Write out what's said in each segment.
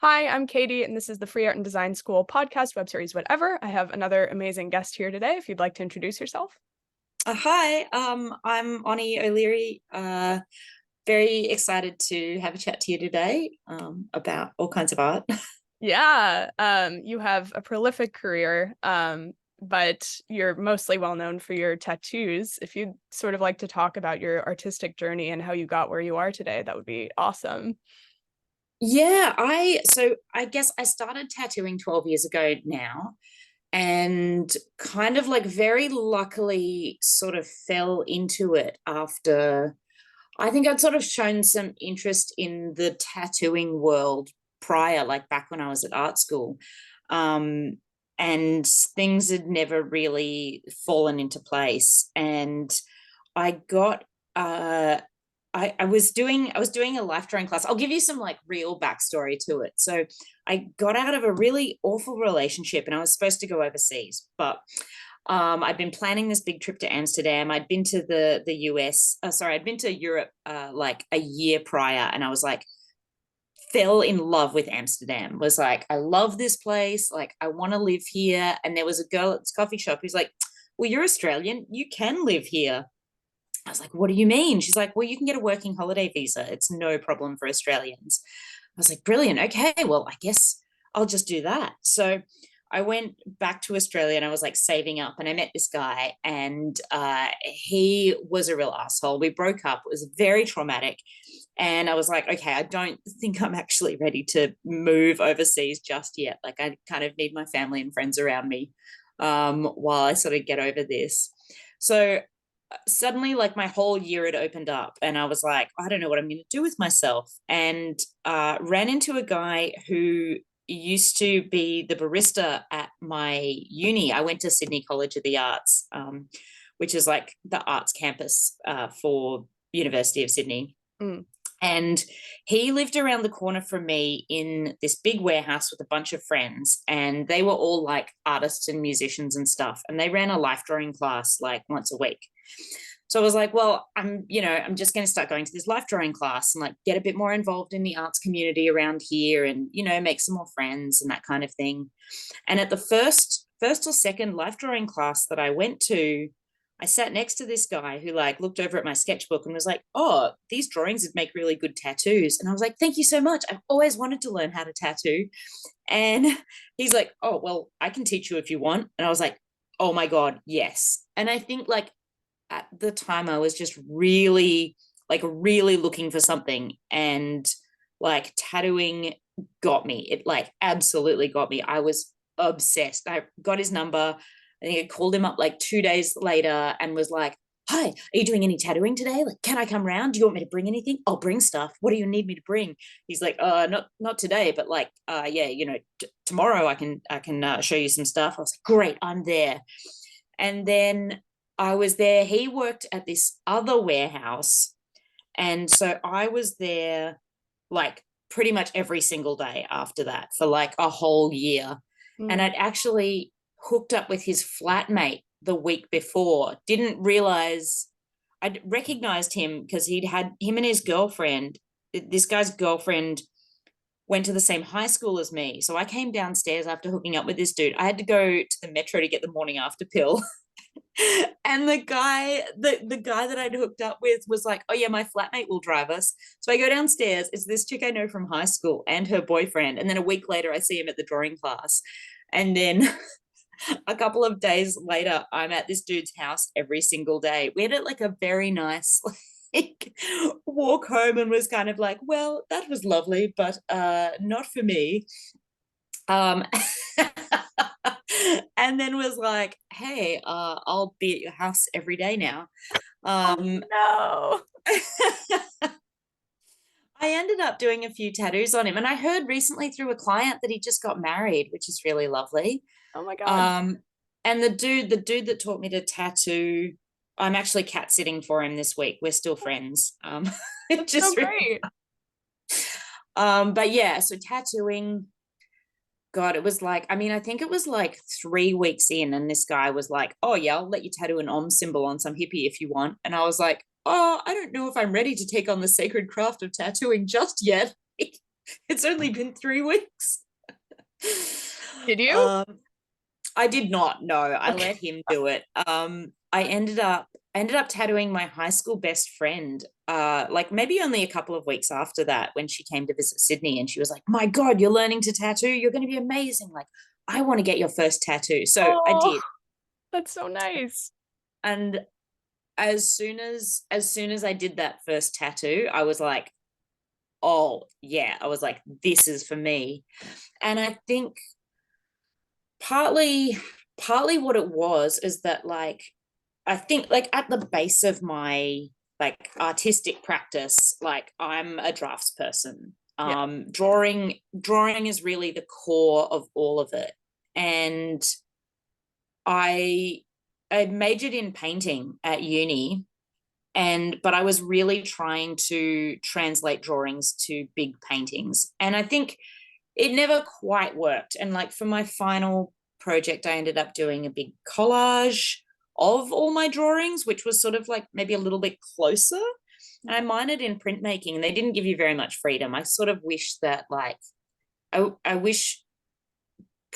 Hi, I'm Katie, and this is the Free Art and Design School podcast, web series, whatever. I have another amazing guest here today. If you'd like to introduce yourself. Hi, I'm Onnie O'Leary. Very excited to have a chat to you today about all kinds of art. Yeah, you have a prolific career, but you're mostly well known for your tattoos. If you'd sort of like to talk about your artistic journey and how you got where you are today, that would be awesome. Yeah, I guess I started tattooing 12 years ago now, and kind of like very luckily sort of fell into it after I think I'd sort of shown some interest in the tattooing world prior, like back when I was at art school. Um, and things had never really fallen into place. And I got I was doing a life drawing class. I'll give you some like real backstory to it. So I got out of a really awful relationship and I was supposed to go overseas, but I'd been planning this big trip to Amsterdam. I'd been to the US. I'd been to Europe like a year prior, and I was like, fell in love with Amsterdam. Was like, I love this place. Like, I want to live here. And there was a girl at this coffee shop who's like, "Well, you're Australian. You can live here." I was like, "What do you mean?" She's like, "Well, you can get a working holiday visa. It's no problem for Australians." I was like, "Brilliant. Okay, well, I guess I'll just do that." So I went back to Australia and I was like saving up, and I met this guy, and he was a real asshole. We broke up. It was very traumatic. And I was like, okay, I don't think I'm actually ready to move overseas just yet. Like, I kind of need my family and friends around me while I sort of get over this. So suddenly, like, my whole year had opened up, and I was like, I don't know what I'm going to do with myself. And ran into a guy who used to be the barista at my uni. I went to Sydney College of the Arts, which is like the arts campus for University of Sydney. Mm. And he lived around the corner from me in this big warehouse with a bunch of friends. And they were all like artists and musicians and stuff. And they ran a life drawing class like once a week. So I was like, well, I'm just going to start going to this life drawing class and like get a bit more involved in the arts community around here and, make some more friends and that kind of thing. And at the first or second life drawing class that I went to, I sat next to this guy who like looked over at my sketchbook and was like, "Oh, these drawings would make really good tattoos." And I was like, "Thank you so much. I've always wanted to learn how to tattoo." And he's like, "Oh, well, I can teach you if you want." And I was like, "Oh my God, yes." And I think like at the time I was just really looking for something, and like tattooing got me. It like absolutely got me. I was obsessed. I got his number. I think I called him up like 2 days later and was like, "Hi, are you doing any tattooing today? Like, can I come round? Do you want me to bring anything? I'll bring stuff. What do you need me to bring?" He's like, not today, but like, yeah, tomorrow I can show you some stuff." I was like, "Great, I'm there." And then I was there. He worked at this other warehouse, and so I was there like pretty much every single day after that for like a whole year. And Mm. I'd actually hooked up with his flatmate the week before. Didn't realize I'd recognized him because he'd had him and his girlfriend. This guy's girlfriend went to the same high school as me. So I came downstairs after hooking up with this dude. I had to go to the metro to get the morning after pill. And the guy that I'd hooked up with was like, "Oh yeah, my flatmate will drive us." So I go downstairs. It's this chick I know from high school and her boyfriend. And then a week later, I see him at the drawing class. And then a couple of days later, I'm at this dude's house every single day. We had like a very nice like walk home and was kind of like, "Well, that was lovely, but not for me." Um and then was like, "Hey, I'll be at your house every day now." Oh Um, no. I ended up doing a few tattoos on him, and I heard recently through a client that he just got married, which is really lovely. Oh my God. Um, and the dude that taught me to tattoo, I'm actually cat sitting for him this week. We're still friends. It That's so just really, great. but yeah, so tattooing. God, it was like, I mean, I think it was like 3 weeks in, and this guy was like, "Oh, yeah, I'll let you tattoo an Om symbol on some hippie if you want." And I was like, "Oh, I don't know if I'm ready to take on the sacred craft of tattooing just yet." It's only been 3 weeks. Did you? Um, I did not. No, I Okay. let him do it. I ended up tattooing my high school best friend. Like maybe only a couple of weeks after that, when she came to visit Sydney, and she was like, "My God, you're learning to tattoo. You're going to be amazing. Like, I want to get your first tattoo." So I Oh, did, that's so nice. and as soon as I did that first tattoo, I was like, "Oh yeah," I was like, "This is for me." And I think partly partly what it was is that, like, I think, like, at the base of my, like, artistic practice, like, I'm a drafts person. Yeah. Drawing is really the core of all of it. And I I majored in painting at uni, and but I was really trying to translate drawings to big paintings. And I think it never quite worked. And, like, for my final project, I ended up doing a big collage of all my drawings, which was sort of like maybe a little bit closer. And I minored in printmaking, and they didn't give you very much freedom. I sort of wish that, like, I wish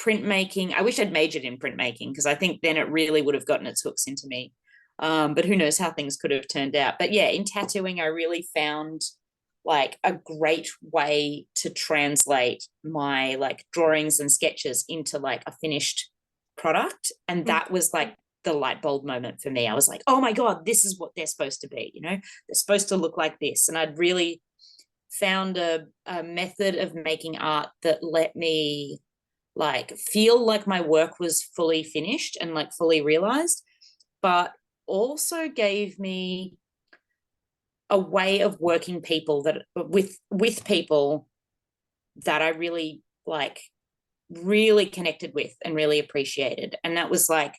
I wish I'd majored in printmaking, because I think then it really would have gotten its hooks into me. But who knows how things could have turned out. But yeah, in tattooing, I really found, like, a great way to translate my, like, drawings and sketches into, like, a finished product. And Mm. that was like the light bulb moment for me. I was like, oh my God, this is what they're supposed to be, they're supposed to look like this. And I'd really found a method of making art that let me, like, feel like my work was fully finished and, like, fully realized, but also gave me a way of working people that with people that I really, like, really connected with and really appreciated. And that was like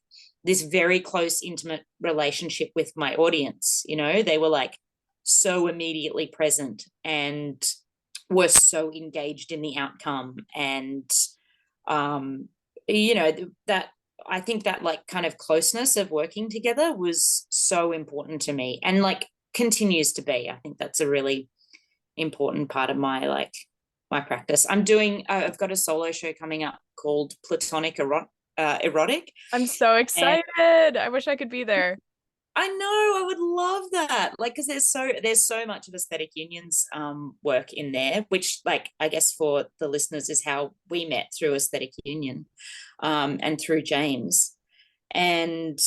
this very close, intimate relationship with my audience. They were, like, so immediately present and were so engaged in the outcome. And um that I think that, like, kind of closeness of working together was so important to me, and, like, continues to be. I think that's a really important part of my, like, my practice. I've got a solo show coming up called Erotic. I'm so And excited. I wish I could be there. I know, I would love that. Like, because there's so much of Aesthetic Union's work in there, which, like, I guess for the listeners, is how we met, through Aesthetic Union, and through James. And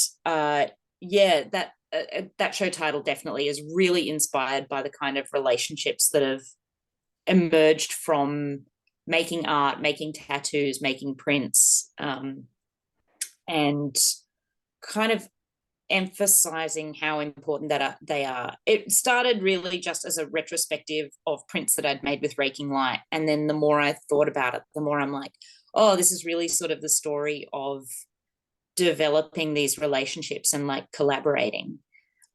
yeah, that show title definitely is really inspired by the kind of relationships that have emerged from making art, making tattoos, making prints, and kind of emphasizing how important they are. It started really just as a retrospective of prints that I'd made with Raking Light. And then the more I thought about it, the more I'm like, oh, this is really sort of the story of developing these relationships and, like, collaborating.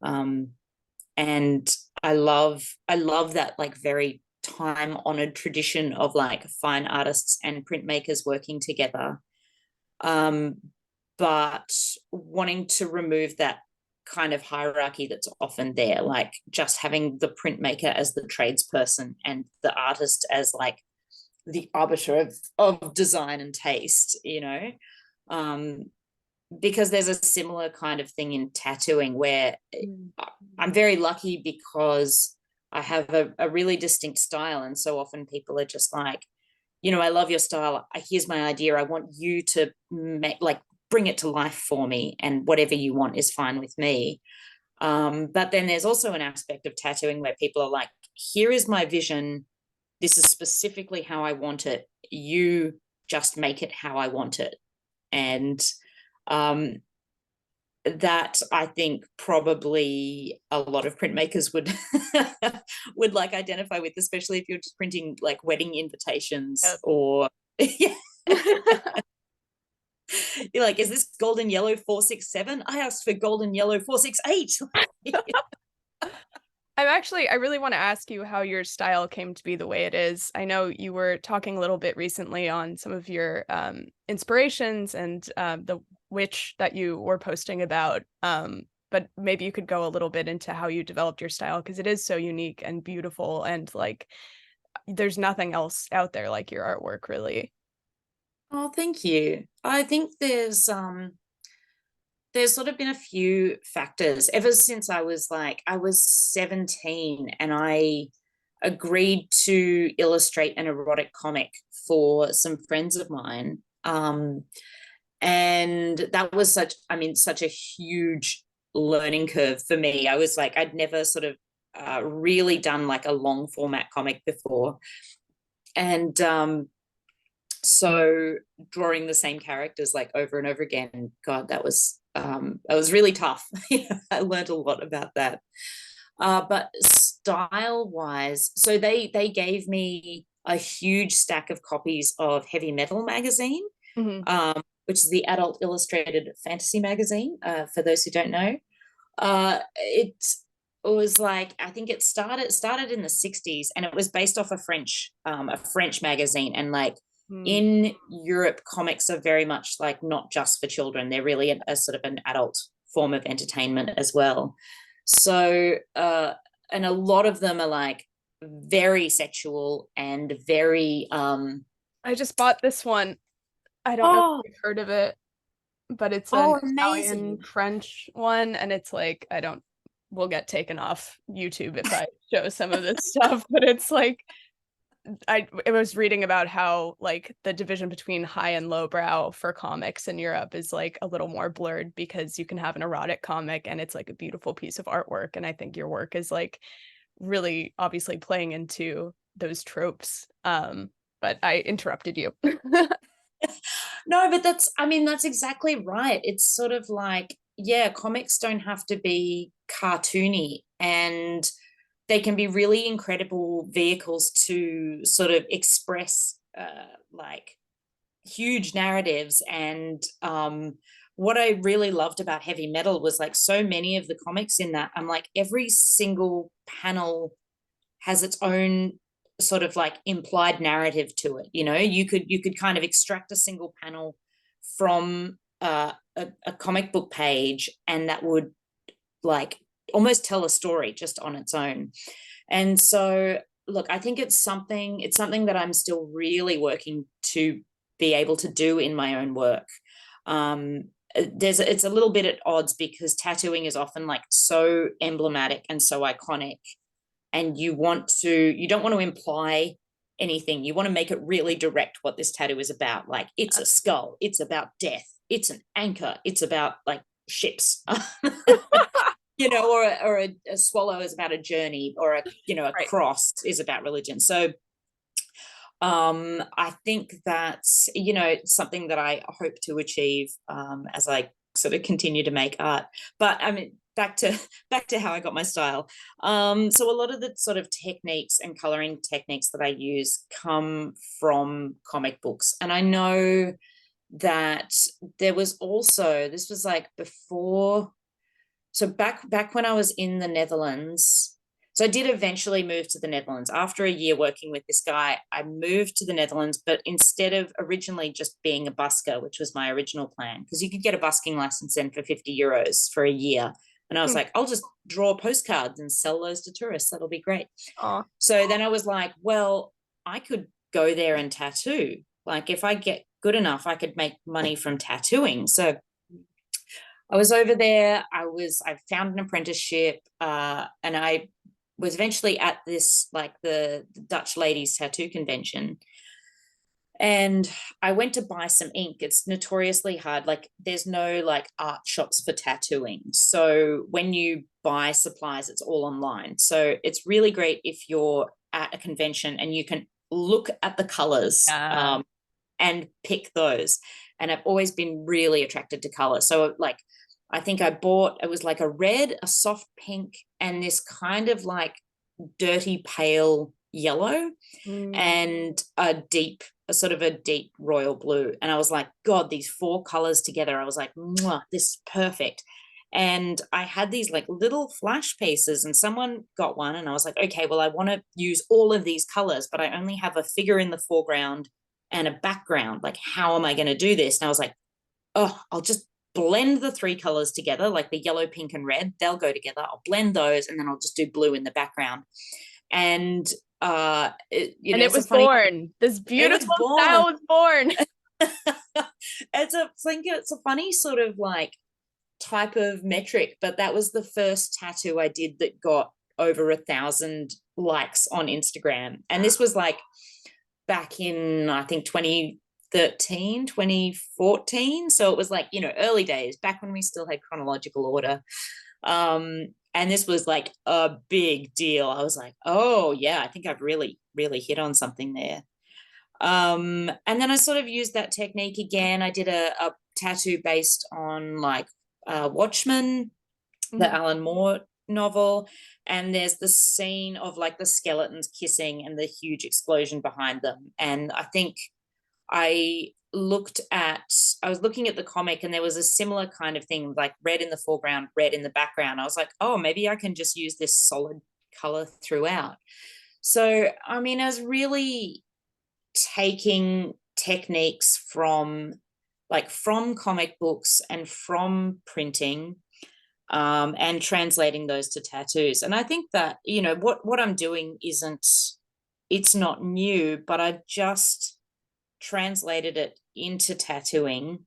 And I love that, like, very time honored tradition of, like, fine artists and printmakers working together. Um, but wanting to remove that kind of hierarchy that's often there, like just having the printmaker as the tradesperson and the artist as, like, the arbiter of design and taste, um, because there's a similar kind of thing in tattooing where Mm. I'm very lucky because I have a really distinct style. And so often people are just like, I love your style. Here's my idea. I want you to like, bring it to life for me, and whatever you want is fine with me. But then there's also an aspect of tattooing where people are like, here is my vision. This is specifically how I want it. You just make it how I want it. And um, that, I think, probably a lot of printmakers would would, like, identify with, especially if you're just printing, like, wedding invitations, Yep. or yeah. You're like, is this golden yellow 467? I asked for golden yellow 468. I really want to ask you how your style came to be the way it is. I know you were talking a little bit recently on some of your inspirations and the witch that you were posting about. But maybe you could go a little bit into how you developed your style, because it is so unique and beautiful, and, like, there's nothing else out there like your artwork, really. Oh, thank you. I think there's sort of been a few factors ever since I was 17 and I agreed to illustrate an erotic comic for some friends of mine. And that was such a huge learning curve for me. I was like, I'd never sort of really done like a long format comic before. And so drawing the same characters like over and over again, God, that was really tough. I learned a lot about that. But style wise, so they gave me a huge stack of copies of Heavy Metal magazine, Hmm. which is the adult illustrated fantasy magazine. For those who don't know, it was like, I think it started in the 60s, and it was based off a French magazine. And like Mm. in Europe, comics are very much like not just for children; they're really a sort of an adult form of entertainment as well. So, and a lot of them are like very sexual and very I just bought this one. I don't know if oh, you've heard of it, but it's an oh, Italian amazing. French one, and it's like I don't will get taken off YouTube if I show some of this stuff, but it's like I was reading about how like the division between high and low brow for comics in Europe is like a little more blurred because you can have an erotic comic and it's like a beautiful piece of artwork. And I think your work is like really obviously playing into those tropes. But I interrupted you. No, but that's exactly right. It's sort of like, yeah, comics don't have to be cartoony, and they can be really incredible vehicles to sort of express like huge narratives. And what I really loved about Heavy Metal was like so many of the comics in that, I'm like, every single panel has its own sort of like implied narrative to it. You could kind of extract a single panel from a comic book page, and that would like almost tell a story just on its own. And so, look, I think it's something that I'm still really working to be able to do in my own work. It's a little bit at odds because tattooing is often like so emblematic and so iconic, and you don't want to imply anything. You want to make it really direct what this tattoo is about. Like, it's a skull, it's about death, it's an anchor, it's about like ships. Or a swallow is about a journey, or a Right. cross is about religion. So I think that's something that I hope to achieve as I sort of continue to make art. But I mean, back to how I got my style. So a lot of the sort of techniques and coloring techniques that I use come from comic books. And I know that this was like before, so back when I was in the Netherlands. So I did eventually move to the Netherlands. After a year working with this guy, I moved to the Netherlands, but instead of originally just being a busker, which was my original plan, because you could get a busking license then for 50 euros for a year. And I was Hmm. like, I'll just draw postcards and sell those to tourists. That'll be great. Aw. So then I was like, well, I could go there and tattoo. Like, if I get good enough, I could make money from tattooing. So I was over there. I found an apprenticeship, and I was eventually at this like the Dutch ladies tattoo convention. And I went to buy some ink. It's notoriously hard. Like, there's no like art shops for tattooing. So when you buy supplies, it's all online. So it's really great if you're at a convention and you can look at the colors, Yeah. and pick those. And I've always been really attracted to color. So like, I think I bought, it was like a red, a soft pink, and this kind of like dirty pale yellow, Mm. and a sort of a deep royal blue. And I was like, God, these four colors together, I was like, this is perfect. And I had these like little flash pieces, and someone got one, and I was like, okay, well, I want to use all of these colors, but I only have a figure in the foreground and a background. Like, how am I going to do this? And I was like, oh, I'll just blend the three colors together, like the yellow, pink, and red. They'll go together. I'll blend those, and then I'll just do blue in the background. And And it it's a was funny, born. This it was beautiful born. style was born. It's a funny sort of like type of metric, but that was the first tattoo I did that got over 1,000 likes on Instagram. And this was like back in, I think, 2013, 2014. So it was like, early days, back when we still had chronological order. And this was like a big deal. I was like, oh yeah, I think I've really, really hit on something there. And then I sort of used that technique again. I did a tattoo based on like Watchmen, the Mhm. Alan Moore novel, and there's the scene of like the skeletons kissing and the huge explosion behind them. And I think I I was looking at the comic, and there was a similar kind of thing, like red in the foreground, red in the background. I was like, oh, maybe I can just use this solid color throughout. So, I mean, I was really taking techniques from comic books and from printing, and translating those to tattoos. And I think that, what I'm doing it's not new, but I just translated it into tattooing.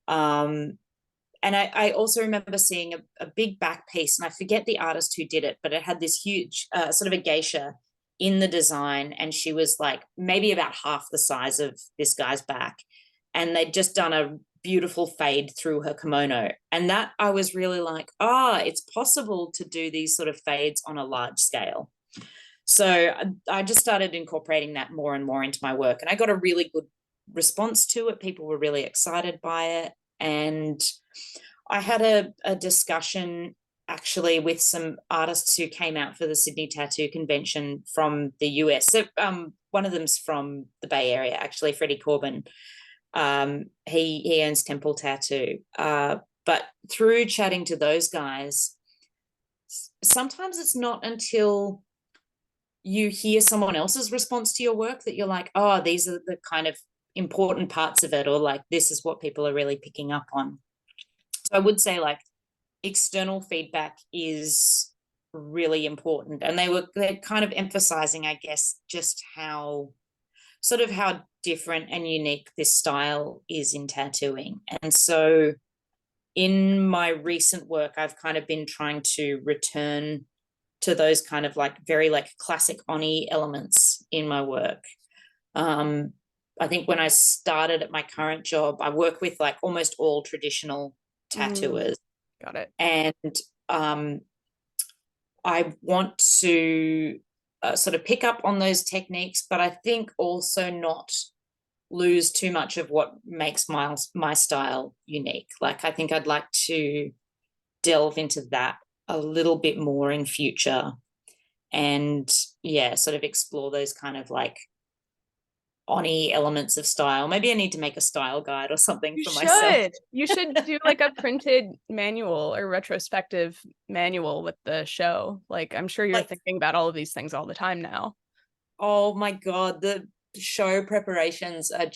Um, and I also remember seeing a big back piece, and I forget the artist who did it, but it had this huge sort of a geisha in the design, and she was like maybe about half the size of this guy's back, and they'd just done a beautiful fade through her kimono. And that, I was really like, it's possible to do these sort of fades on a large scale. So I just started incorporating that more and more into my work, and I got a really good response to it. People were really excited by it. And I had a discussion actually with some artists who came out for the Sydney Tattoo Convention from the US. So one of them's from the Bay Area, actually, Freddie Corbin. He owns Temple Tattoo. But through chatting to those guys, sometimes it's not until you hear someone else's response to your work that you're like, oh, these are the kind of important parts of it, or like this is what people are really picking up on. So I would say like external feedback is really important. And they're kind of emphasizing, I guess, just how different and unique this style is in tattooing. And so in my recent work, I've kind of been trying to return to those kind of like very like classic Onnie elements in my work. I think when I started at my current job, I work with like almost all traditional Mm, tattooers. got it. And um, I want to sort of pick up on those techniques, but I think also not lose too much of what makes my style unique. Like I think I'd like to delve into that a little bit more in future, and yeah, sort of explore those kind of like Oni elements of style. Maybe I need to make a style guide or something You for myself. should. You should do like a printed manual or retrospective manual with the show. Like, I'm sure you're Like, thinking about all of these things all the time now. oh my God, the show preparations are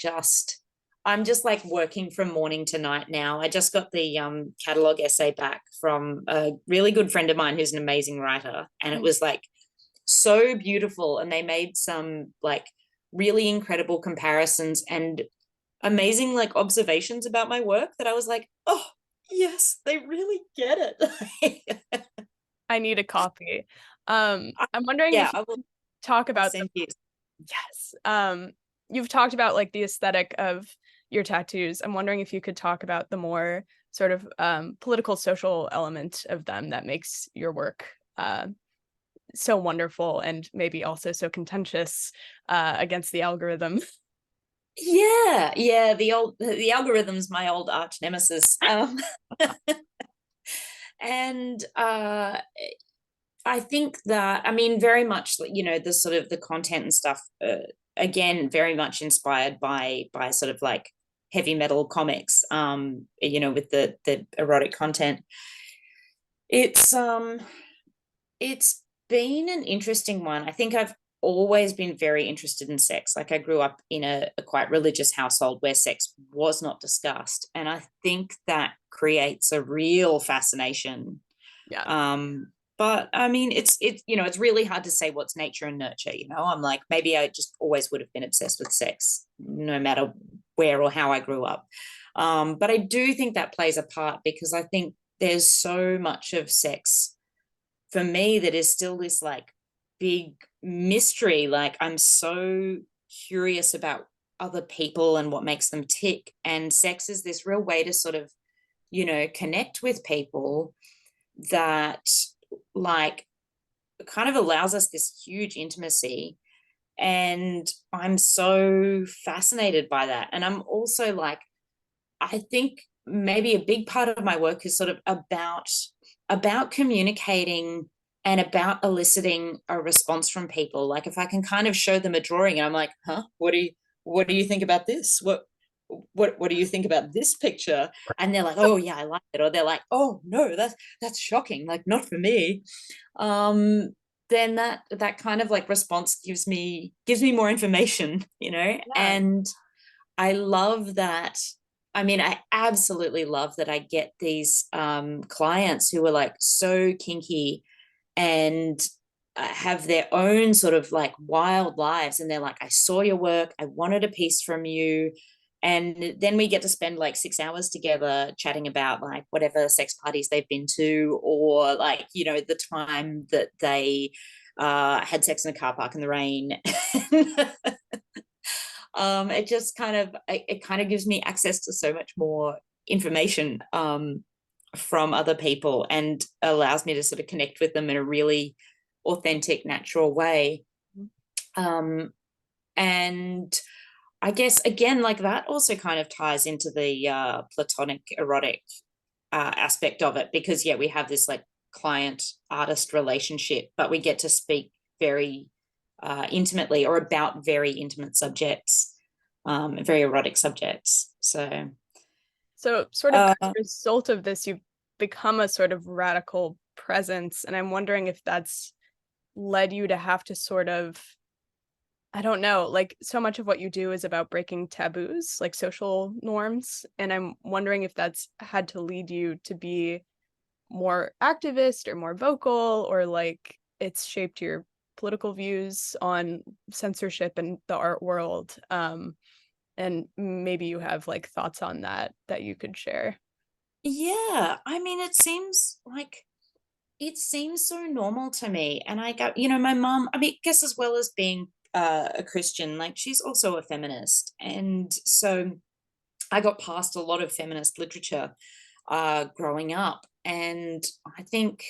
I'm just like working from morning to night now. I just got the catalog essay back from a really good friend of mine who's an amazing writer. And it Mm. was like so beautiful. And they made some like really incredible comparisons and amazing like observations about my work that I was like, oh, yes, they really get it. I need a copy. I'm wondering Yeah, if you could talk I'll about send you. yes. You've talked about like the aesthetic of your tattoos. I'm wondering if you could talk about the more sort of political social element of them that makes your work so wonderful and maybe also so contentious against the algorithm. Yeah, the algorithm's my old arch nemesis. And I think that, I mean, very much, the sort of the content and stuff, again, very much inspired by sort of like heavy metal comics, with the erotic content. It's it's been an interesting one. I think I've always been very interested in sex. Like I grew up in a quite religious household where sex was not discussed. And I think that creates a real fascination. Yeah. Um, But I mean, it's really hard to say what's nature and nurture. I'm like, maybe I just always would have been obsessed with sex, no matter where or how I grew up. But I do think that plays a part, because I think there's so much of sex for me that is still this like big mystery. Like, I'm so curious about other people and what makes them tick. And sex is this real way to sort of, connect with people that, like, kind of allows us this huge intimacy. And I'm so fascinated by that. And I'm also like, I think maybe a big part of my work is sort of about communicating and about eliciting a response from people. Like, if I can kind of show them a drawing and I'm like, huh, what do you think about this? What do you think about this picture? And they're like, oh yeah, I like it. Or they're like, oh no, that's shocking, like, not for me. um then that kind of like response gives me more information. Yeah. And I love that. I mean, I absolutely love that I get these clients who are like so kinky and have their own sort of like wild lives. And they're like, I saw your work, I wanted a piece from you. And then we get to spend like 6 hours together chatting about like whatever sex parties they've been to, or like, the time that they had sex in a car park in the rain. It kind of gives me access to so much more information from other people, and allows me to sort of connect with them in a really authentic, natural way. And I guess again, like, that also kind of ties into the platonic erotic aspect of it, because yeah, we have this like client artist relationship, but we get to speak very intimately, or about very intimate subjects, very erotic subjects. So sort of as Uh, a result of this, you've become a sort of radical presence. And I'm wondering if that's led you to have to sort of, I don't know, like so much of what you do is about breaking taboos, like social norms. And I'm wondering if that's had to lead you to be more activist or more vocal, or like it's shaped your political views on censorship in the art world. And maybe you have like thoughts on that you could share. yeah, I mean, it seems so normal to me. And I got, my mom, I mean, I guess as well as being a Christian, like, she's also a feminist. And so I got past a lot of feminist literature growing up. And I think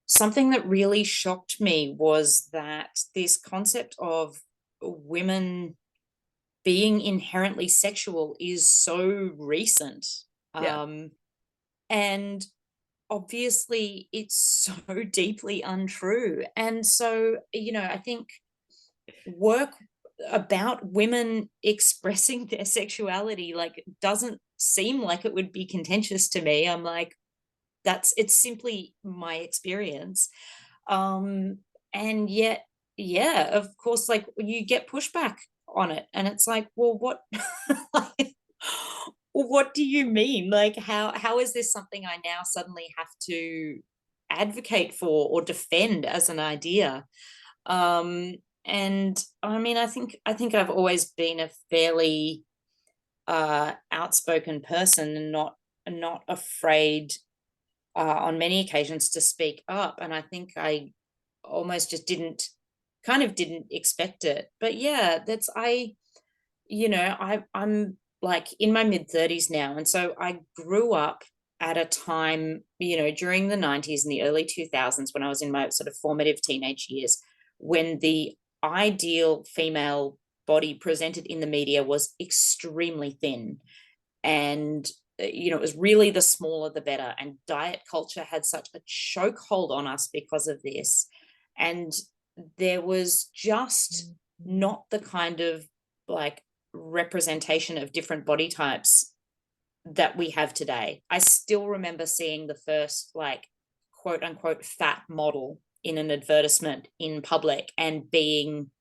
something that really shocked me was that this concept of women being inherently sexual is so recent. Yeah. Um, and obviously it's so deeply untrue. And so, I think work about women expressing their sexuality like doesn't seem like it would be contentious to me. I'm like, it's simply my experience. um and yet, yeah, of course, like, you get pushback on it, and it's like, well, what like, what do you mean? Like, how is this something I now suddenly have to advocate for or defend as an idea? And I mean, I think I've always been a fairly outspoken person, and not afraid on many occasions to speak up. And I think I almost just didn't expect it. But yeah, I'm like in my mid 30s now. And so I grew up at a time, during the 90s and the early 2000s, when I was in my sort of formative teenage years, when the ideal female body presented in the media was extremely thin. And it was really the smaller the better, and diet culture had such a chokehold on us because of this. And there was just not the kind of like representation of different body types that we have today. I still remember seeing the first like quote unquote fat model in an advertisement in public and being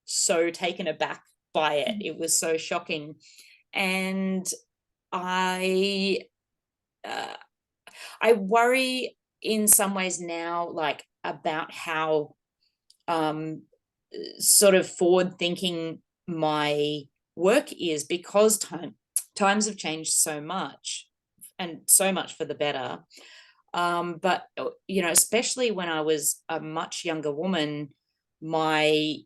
so taken aback by it. It was so shocking. And I uh, I worry in some ways now, like, about how um, sort of forward thinking my work is, because times have changed so much, and so much for the better. But especially when I was a much younger woman, my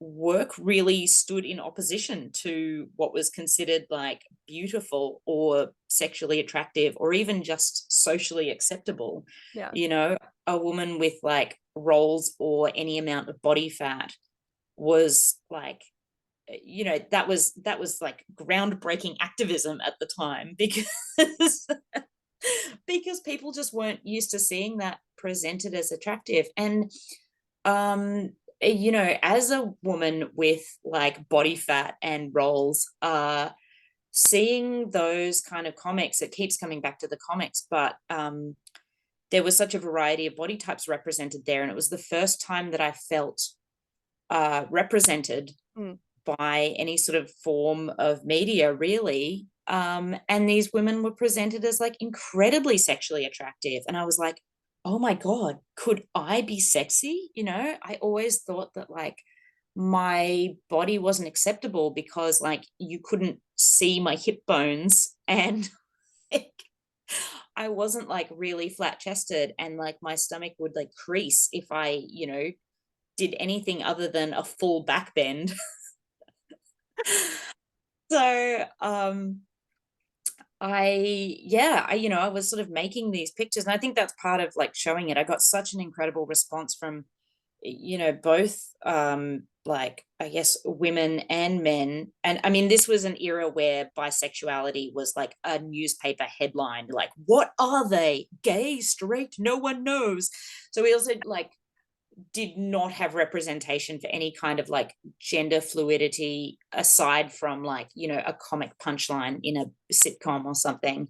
work really stood in opposition to what was considered like beautiful or sexually attractive or even just socially acceptable. Yeah. You know, a woman with like rolls or any amount of body fat was like, that was like groundbreaking activism at the time, because because people just weren't used to seeing that presented as attractive. And um as a woman with like body fat and rolls, seeing those kind of comics, it keeps coming back to the comics, but there was such a variety of body types represented there, and it was the first time that I felt represented Mm. by any sort of form of media, really. And these women were presented as like incredibly sexually attractive. And I was like, oh my God, could I be sexy? I always thought that like my body wasn't acceptable because like you couldn't see my hip bones, and like, I wasn't like really flat chested, and like my stomach would like crease if I, did anything other than a full back bend. So I was sort of making these pictures, and I think that's part of like showing it. I got such an incredible response from both like I guess women and men. And I mean, this was an era where bisexuality was like a newspaper headline, like, what are they, gay, straight, no one knows. So we also like did not have representation for any kind of like gender fluidity aside from like a comic punchline in a sitcom or something.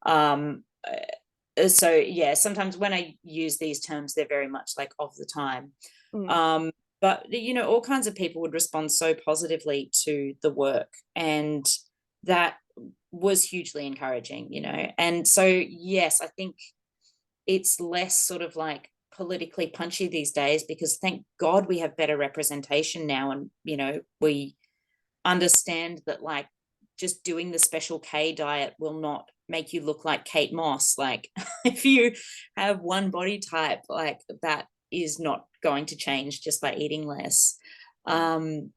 So yeah, sometimes when I use these terms, they're very much like of the time. Mm. But all kinds of people would respond so positively to the work, and that was hugely encouraging. And so yes, I think it's less sort of like politically punchy these days, because thank God we have better representation now. And we understand that like just doing the special K diet will not make you look like Kate Moss. Like if you have one body type, like that is not going to change just by eating less. And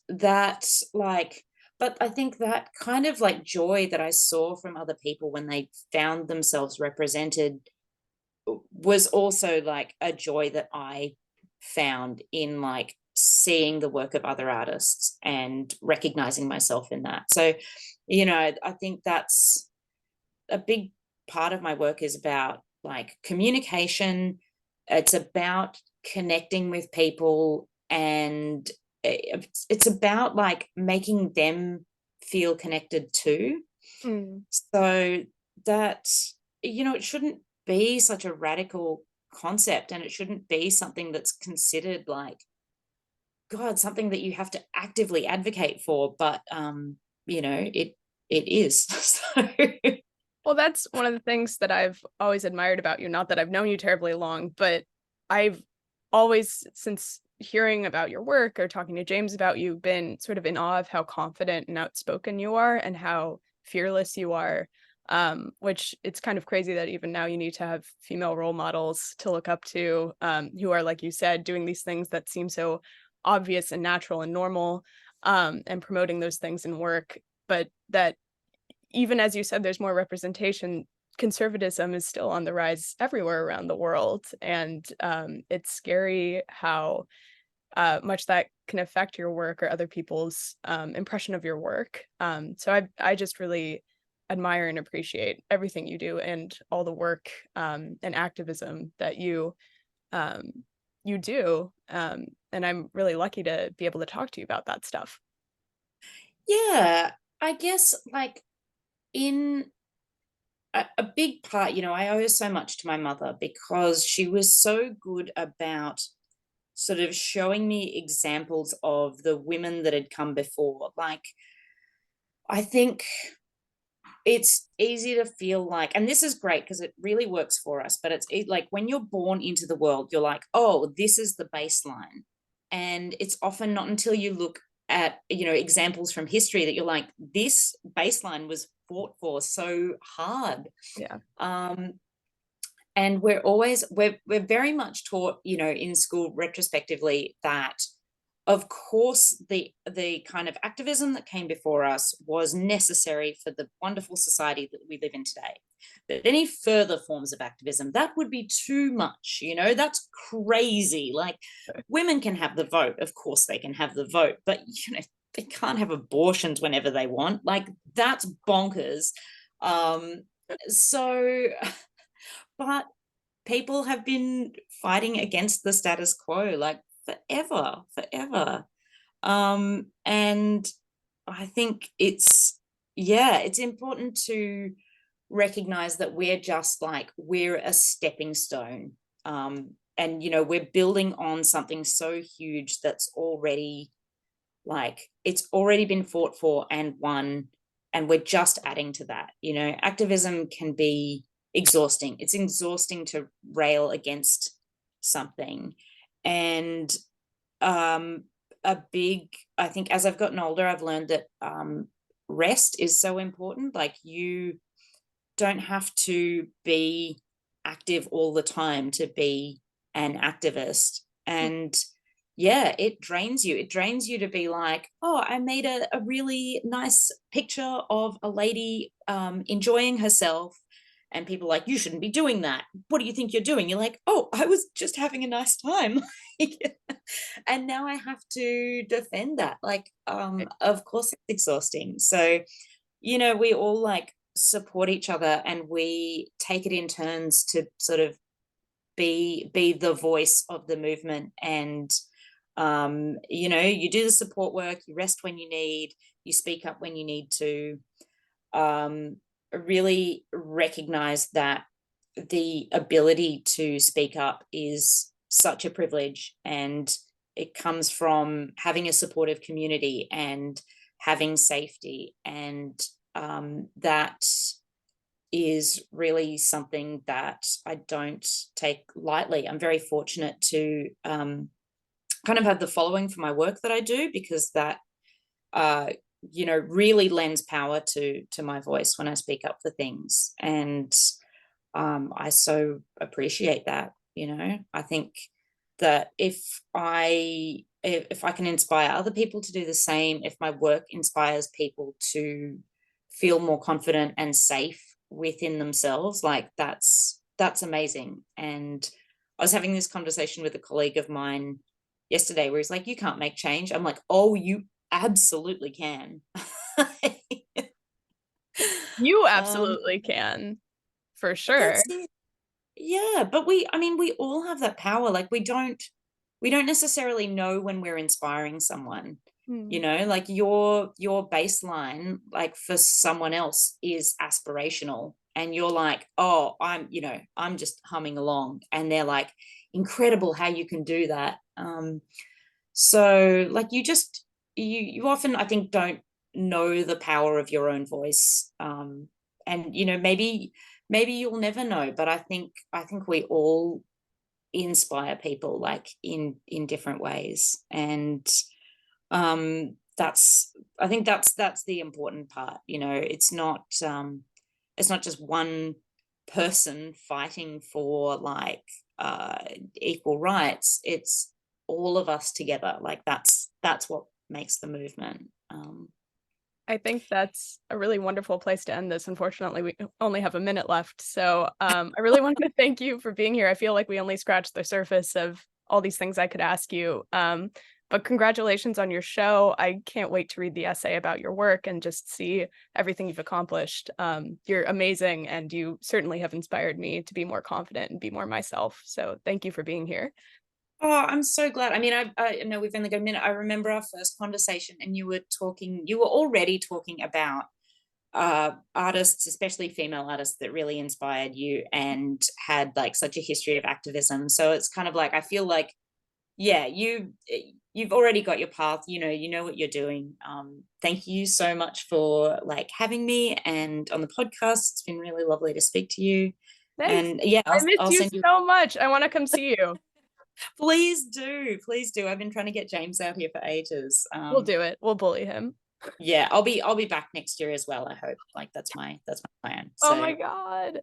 that like, but I think that kind of like joy that I saw from other people when they found themselves represented was also like a joy that I found in like seeing the work of other artists and recognizing myself in that. So, I think that's a big part of my work, is about like communication. It's about connecting with people, and it's about like making them feel connected too. Mm. So that, it shouldn't be such a radical concept, and it shouldn't be something that's considered like, God, something that you have to actively advocate for. But it is. So Well, that's one of the things that I've always admired about you. Not that I've known you terribly long, but I've always, since hearing about your work or talking to James about you, been sort of in awe of how confident and outspoken you are and how fearless you are. Which it's kind of crazy that even now you need to have female role models to look up to, who are, like you said, doing these things that seem so obvious and natural and normal, and promoting those things in work. But that, even as you said, there's more representation. Conservatism is still on the rise everywhere around the world, and it's scary how much that can affect your work or other people's impression of your work. So I just really admire and appreciate everything you do and all the work and activism that um, you do. And I'm really lucky to be able to talk to you about that stuff. yeah, I guess like in a big part, I owe so much to my mother, because she was so good about sort of showing me examples of the women that had come before. Like, I think it's easy to feel like, and this is great because it really works for us, but like when you're born into the world, you're like, oh, this is the baseline. And it's often not until you look at, examples from history that you're like, this baseline was fought for so hard. Yeah. Um, and we're very much taught, in school retrospectively, that of course the kind of activism that came before us was necessary for the wonderful society that we live in today, but any further forms of activism, that would be too much. That's crazy. Like, women can have the vote, of course they can have the vote, but they can't have abortions whenever they want. Like, that's bonkers. So but people have been fighting against the status quo like forever. And I think it's important to recognize that we're a stepping stone. And we're building on something so huge that's already, like, it's already been fought for and won, and we're just adding to that. Activism can be exhausting. It's exhausting to rail against something. And I think as I've gotten older, I've learned that rest is so important. Like, you don't have to be active all the time to be an activist. And yeah, it drains you. It drains you to be like, oh, I made a really nice picture of a lady enjoying herself. And people are like, you shouldn't be doing that. What do you think you're doing? You're like, oh, I was just having a nice time. And now I have to defend that. Like, of course it's exhausting. So, we all like support each other, and we take it in turns to sort of be the voice of the movement. And you do the support work, you rest when you need, you speak up when you need to. Really recognize that the ability to speak up is such a privilege, and it comes from having a supportive community and having safety. And that is really something that I don't take lightly. I'm very fortunate to kind of have the following for my work that I do, because that really lends power to my voice when I speak up for things. And I so appreciate that. I think that if I can inspire other people to do the same, if my work inspires people to feel more confident and safe within themselves, like, that's amazing. And I was having this conversation with a colleague of mine yesterday where he's like, you can't make change. I'm like, oh, you absolutely can. You um absolutely can, for sure. that's it. Yeah, but we all have that power. Like, we don't necessarily know when we're inspiring someone. Mm. Like, your baseline, like, for someone else is aspirational, and you're like, oh, I'm just humming along, and they're like, incredible how you can do that. So, like, you often, I think, don't know the power of your own voice. And maybe you'll never know, but I think we all inspire people, like, in different ways. And that's I think that's the important part. It's not just one person fighting for, like, equal rights. It's all of us together. Like, that's what makes the movement. I think that's a really wonderful place to end this. Unfortunately, we only have a minute left. So I really wanted to thank you for being here. I feel like we only scratched the surface of all these things I could ask you. But congratulations on your show. I can't wait to read the essay about your work and just see everything you've accomplished. You're amazing, and you certainly have inspired me to be more confident and be more myself. So thank you for being here. Oh, I'm so glad. I mean, I know we've only got a minute. I remember our first conversation, and you were already talking about artists, especially female artists, that really inspired you and had, like, such a history of activism. So it's kind of like, I feel like, yeah, you've already got your path, you know what you're doing. Thank you so much for like having me and on the podcast. It's been really lovely to speak to you. Thanks. And yeah, I miss I'll you send you. so much. I want to come see you. Please do, please do. I've been trying to get James out here for ages. We'll do it. We'll bully him. Yeah, I'll be back next year as well, I hope. Like that's my plan. Oh my So God.